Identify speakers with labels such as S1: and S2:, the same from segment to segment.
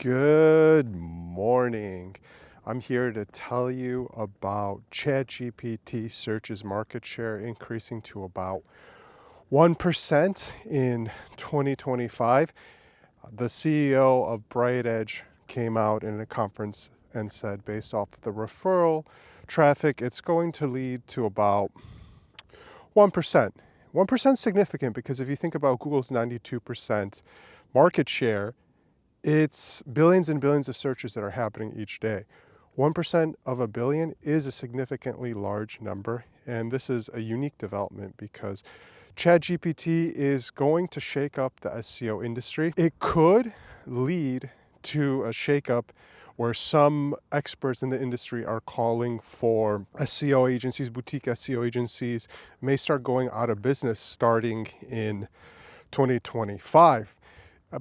S1: Good morning. I'm here to tell you about ChatGPT search's market share increasing to about 1% in 2025. The CEO of Bright Edge came out in a conference and said, based off the referral traffic, it's going to lead to about 1%. 1% is significant because if you think about Google's 92% market share, it's billions and billions of searches that are happening each day. 1% of a billion is a significantly large number, and this is a unique development because ChatGPT is going to shake up the SEO industry. It could lead to a shakeup where some experts in the industry are calling for SEO agencies, boutique SEO agencies, may start going out of business starting in 2025.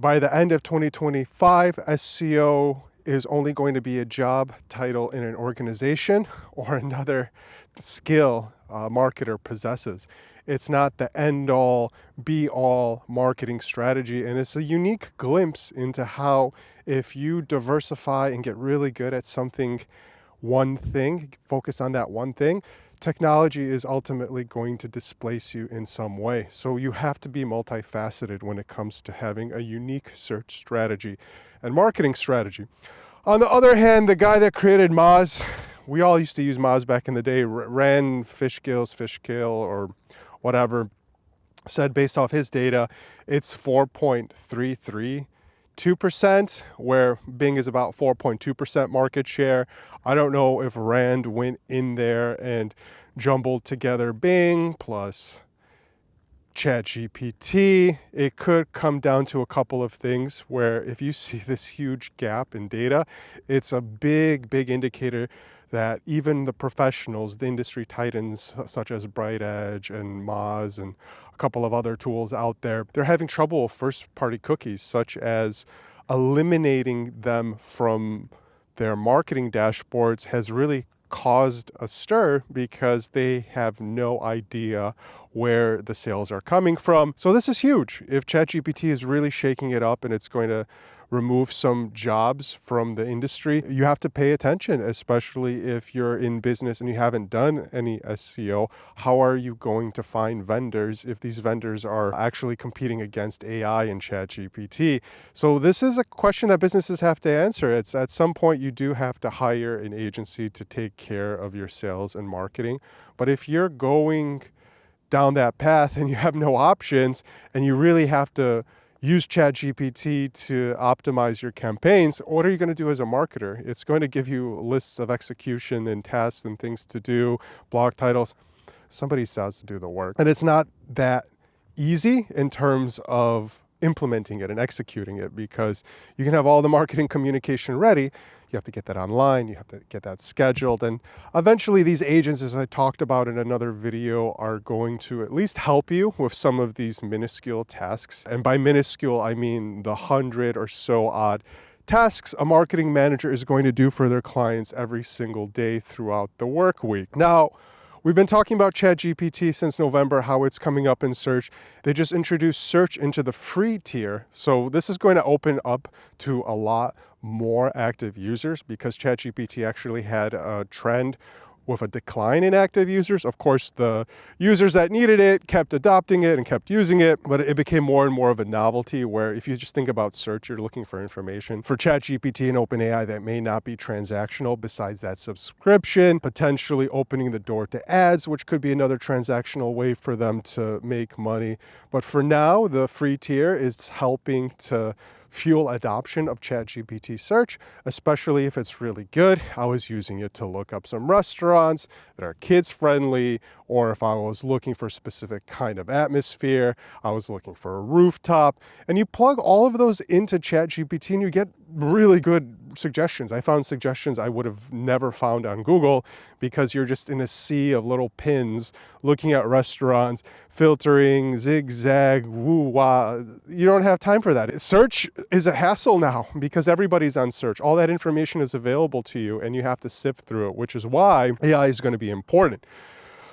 S1: By the end of 2025, SEO is only going to be a job title in an organization or another skill a marketer possesses. It's not the end-all, be-all marketing strategy, and it's a unique glimpse into how if you diversify and get really good at something, one thing, focus on that one thing, technology is ultimately going to displace you in some way. So you have to be multifaceted when it comes to having a unique search strategy and marketing strategy. On the other hand, the guy that created Moz, we all used to use Moz back in the day, Rand Fishkill or whatever, said based off his data, it's 4.332%, where Bing is about 4.2% market share. I don't know if Rand went in there and jumbled together Bing plus ChatGPT. It could come down to a couple of things where if you see this huge gap in data, it's a big indicator that even the professionals, the industry titans such as Bright Edge and Moz and a couple of other tools out there, they're having trouble with first-party cookies, such as eliminating them from their marketing dashboards has really caused a stir because they have no idea where the sales are coming from. So this is huge. If ChatGPT is really shaking it up and it's going to remove some jobs from the industry, you have to pay attention, especially if you're in business and you haven't done any SEO. How are you going to find vendors if these vendors are actually competing against AI and ChatGPT? So this is a question that businesses have to answer. It's at some point you do have to hire an agency to take care of your sales and marketing. But if you're going down that path and you have no options and you really have to use ChatGPT to optimize your campaigns, what are you going to do as a marketer? It's going to give you lists of execution and tasks and things to do, blog titles. Somebody has to do the work. And it's not that easy in terms of implementing it and executing it because you can have all the marketing communication ready. You have to get that online, you have to get that scheduled, and eventually these agents, as I talked about in another video, are going to at least help you with some of these minuscule tasks. And by minuscule, I mean the 100 or so odd tasks a marketing manager is going to do for their clients every single day throughout the work week. Now, we've been talking about ChatGPT since November, how it's coming up in search. They just introduced search into the free tier. So this is going to open up to a lot more active users because ChatGPT actually had a trend with a decline in active users. Of course, the users that needed it kept adopting it and kept using it, but it became more and more of a novelty where if you just think about search, you're looking for information. For ChatGPT and OpenAI, that may not be transactional besides that subscription, potentially opening the door to ads, which could be another transactional way for them to make money. But for now, the free tier is helping to fuel adoption of ChatGPT search, especially if it's really good. I was using it to look up some restaurants that are kids friendly, or if I was looking for a specific kind of atmosphere, I was looking for a rooftop, and you plug all of those into ChatGPT and you get really good suggestions. I found suggestions I would have never found on Google because you're just in a sea of little pins looking at restaurants, filtering, zigzag, woo-wah. You don't have time for that. Search is a hassle now because everybody's on search. All that information is available to you and you have to sift through it, which is why AI is going to be important.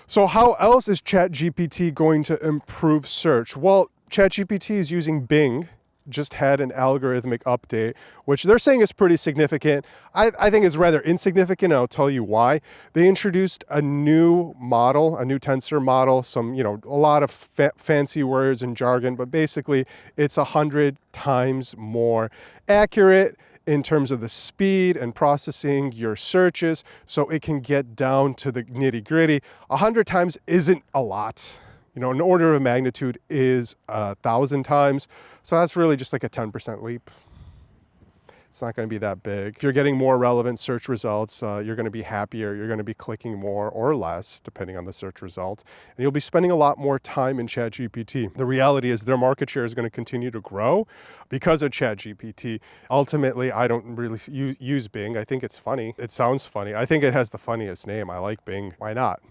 S1: So how else is ChatGPT going to improve search? Well, ChatGPT is using Bing just had an algorithmic update, which they're saying is pretty significant. I think it's rather insignificant, and I'll tell you why. They introduced a new model, a new tensor model, a lot of fancy words and jargon, but basically it's 100 times more accurate in terms of the speed and processing your searches, so it can get down to the nitty gritty. 100 times isn't a lot. An order of magnitude is 1,000 times. So that's really just like a 10% leap. It's not going to be that big. If you're getting more relevant search results, you're going to be happier. You're going to be clicking more or less, depending on the search result. And you'll be spending a lot more time in ChatGPT. The reality is their market share is going to continue to grow because of ChatGPT. Ultimately, I don't really use Bing. I think it's funny. It sounds funny. I think it has the funniest name. I like Bing. Why not?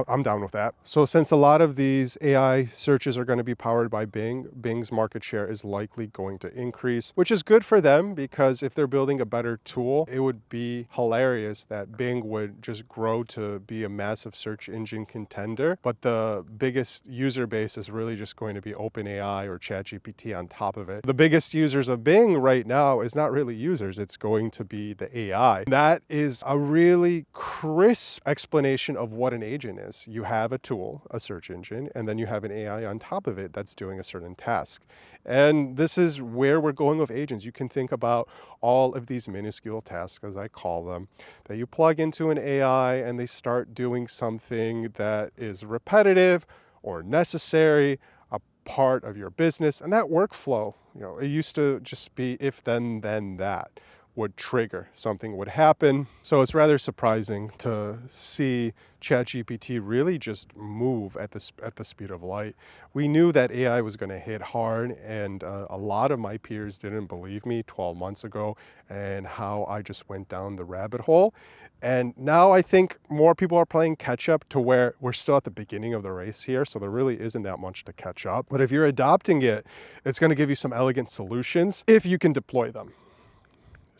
S1: I'm down with that. So since a lot of these AI searches are going to be powered by Bing, Bing's market share is likely going to increase, which is good for them because if they're building a better tool, it would be hilarious that Bing would just grow to be a massive search engine contender. But the biggest user base is really just going to be OpenAI or ChatGPT on top of it. The biggest users of Bing right now is not really users. It's going to be the AI. That is a really crisp explanation of what an agent is. You have a tool, a search engine, and then you have an AI on top of it that's doing a certain task. And this is where we're going with agents. You can think about all of these minuscule tasks, as I call them, that you plug into an AI and they start doing something that is repetitive or necessary, a part of your business. And that workflow, it used to just be if then that would trigger, something would happen. So it's rather surprising to see ChatGPT really just move at the speed of light. We knew that AI was going to hit hard, and a lot of my peers didn't believe me 12 months ago and how I just went down the rabbit hole. And now I think more people are playing catch up to where we're still at the beginning of the race here. So there really isn't that much to catch up. But if you're adopting it, it's going to give you some elegant solutions if you can deploy them.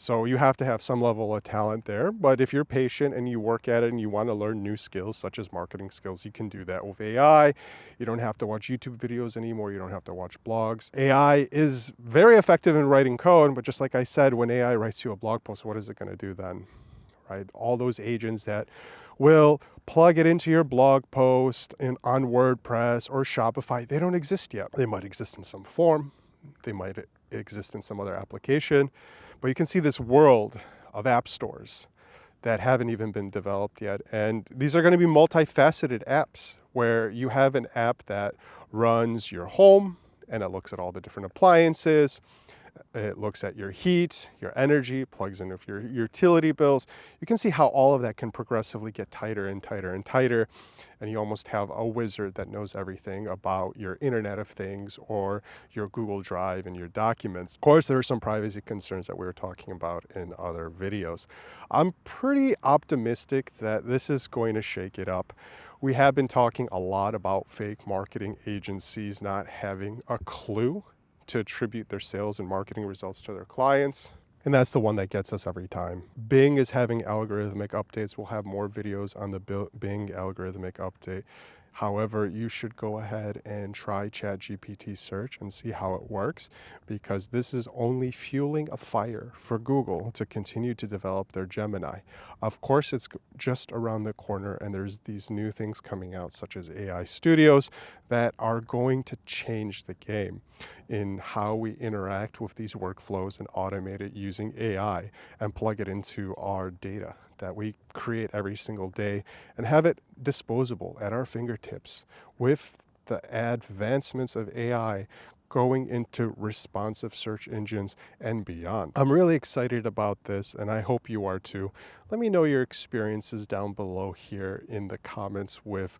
S1: So you have to have some level of talent there, but if you're patient and you work at it and you want to learn new skills, such as marketing skills, you can do that with AI. You don't have to watch YouTube videos anymore. You don't have to watch blogs. AI is very effective in writing code, but just like I said, when AI writes you a blog post, what is it going to do then? Right? All those agents that will plug it into your blog post on WordPress or Shopify, they don't exist yet. They might exist in some form. They might exist in some other application. But you can see this world of app stores that haven't even been developed yet. And these are going to be multifaceted apps where you have an app that runs your home and it looks at all the different appliances. It looks at your heat, your energy, plugs in with your utility bills. You can see how all of that can progressively get tighter and tighter and tighter. And you almost have a wizard that knows everything about your Internet of Things or your Google Drive and your documents. Of course, there are some privacy concerns that we were talking about in other videos. I'm pretty optimistic that this is going to shake it up. We have been talking a lot about fake marketing agencies not having a clue to attribute their sales and marketing results to their clients. And that's the one that gets us every time. Bing is having algorithmic updates. We'll have more videos on the Bing algorithmic update. However, you should go ahead and try ChatGPT search and see how it works, because this is only fueling a fire for Google to continue to develop their Gemini. Of course, it's just around the corner, and there's these new things coming out, such as AI studios, that are going to change the game in how we interact with these workflows and automate it using AI and plug it into our data that we create every single day and have it disposable at our fingertips with the advancements of AI going into responsive search engines and beyond. I'm really excited about this, and I hope you are too. Let me know your experiences down below here in the comments with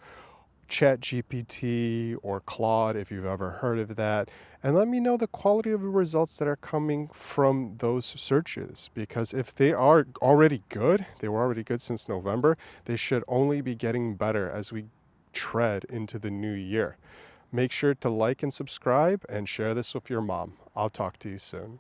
S1: ChatGPT or Claude, if you've ever heard of that. And let me know the quality of the results that are coming from those searches, because if they are already good, they were already good since November, they should only be getting better as we tread into the new year. Make sure to like and subscribe and share this with your mom. I'll talk to you soon.